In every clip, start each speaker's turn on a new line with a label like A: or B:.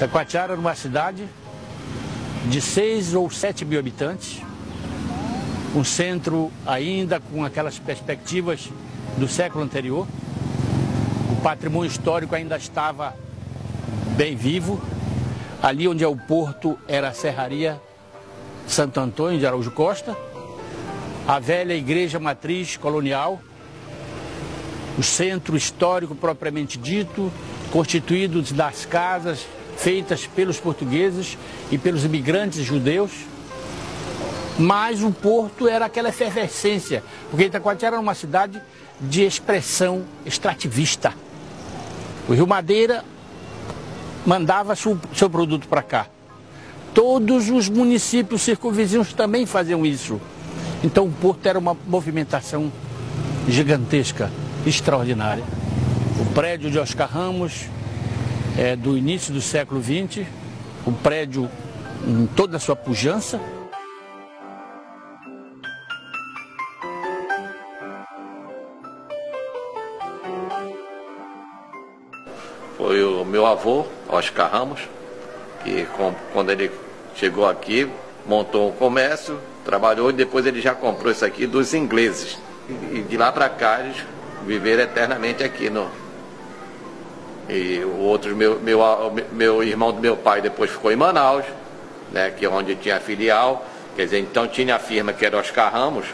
A: Itacoatiara era uma cidade de 6 ou 7 mil habitantes, um centro ainda com aquelas perspectivas do século anterior. O patrimônio histórico ainda estava bem vivo. Ali onde é o porto era a Serraria Santo Antônio de Araújo Costa, a velha igreja matriz colonial, o centro histórico propriamente dito, constituído das casas feitas pelos portugueses e pelos imigrantes judeus. Mas o porto era aquela efervescência, porque Itacoatiara era uma cidade de expressão extrativista. O Rio Madeira mandava seu produto para cá. Todos os municípios circunvizinhos também faziam isso. Então o porto era uma movimentação gigantesca, extraordinária. O prédio de Oscar Ramos é do início do século XX, o prédio em toda a sua pujança.
B: Foi o meu avô, Oscar Ramos, que quando ele chegou aqui, montou um comércio, trabalhou e depois ele já comprou isso aqui dos ingleses. E de lá para cá eles viveram eternamente aqui. E o outro, meu irmão do meu pai depois ficou em Manaus, né, que é onde tinha a filial. Quer dizer, então tinha a firma que era Oscar Ramos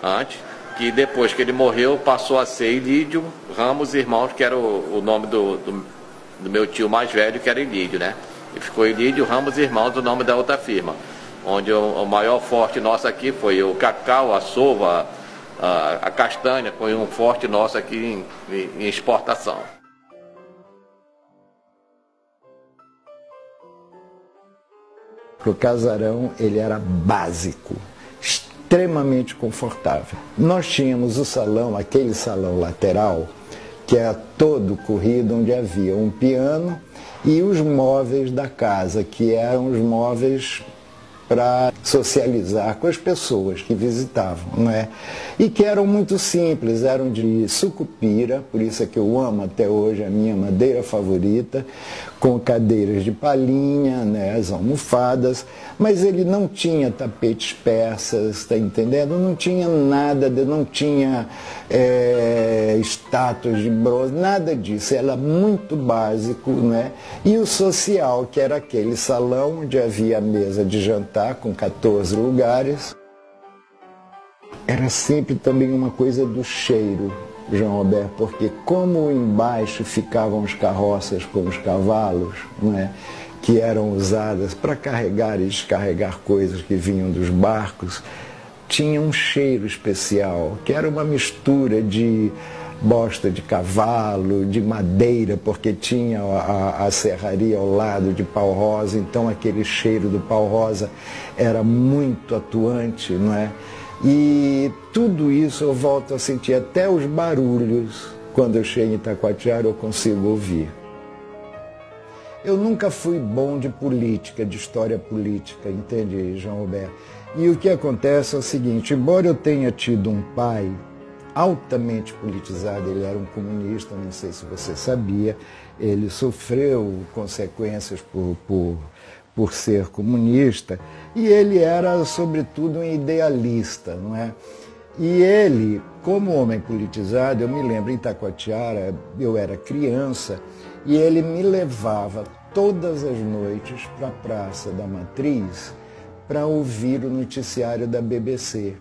B: antes, que depois que ele morreu passou a ser Ilídio Ramos Irmãos, que era o nome do meu tio mais velho, que era Ilídio, né? E ficou Ilídio Ramos Irmãos, o nome da outra firma. Onde o maior forte nosso aqui foi o cacau, a sova, a castanha, foi um forte nosso aqui em exportação.
C: O casarão, ele era básico, extremamente confortável. Nós tínhamos o salão, aquele salão lateral, que era todo corrido, onde havia um piano e os móveis da casa, que eram os móveis para socializar com as pessoas que visitavam, não é? E que eram muito simples, eram de sucupira, por isso é que eu amo até hoje, a minha madeira favorita, com cadeiras de palhinha, né, as almofadas, mas ele não tinha tapetes persas, está entendendo? Não tinha nada, não tinha estátuas de bronze, nada disso, era muito básico, né? E o social, que era aquele salão onde havia a mesa de jantar com 14 lugares, era sempre também uma coisa do cheiro, João Roberto, porque como embaixo ficavam as carroças com os cavalos, né, que eram usadas para carregar e descarregar coisas que vinham dos barcos, tinha um cheiro especial, que era uma mistura de bosta de cavalo, de madeira, porque tinha a serraria ao lado de pau-rosa, então aquele cheiro do pau-rosa era muito atuante, não é? E tudo isso eu volto a sentir, até os barulhos, quando eu chego em Itacoatiara eu consigo ouvir. Eu nunca fui bom de política, de história política, entende, João Roberto? E o que acontece é o seguinte, embora eu tenha tido um pai altamente politizado, ele era um comunista, não sei se você sabia, ele sofreu consequências por ser comunista, e ele era, sobretudo, um idealista, não é? E ele, como homem politizado, eu me lembro, em Itacoatiara, eu era criança, e ele me levava todas as noites para a Praça da Matriz para ouvir o noticiário da BBC.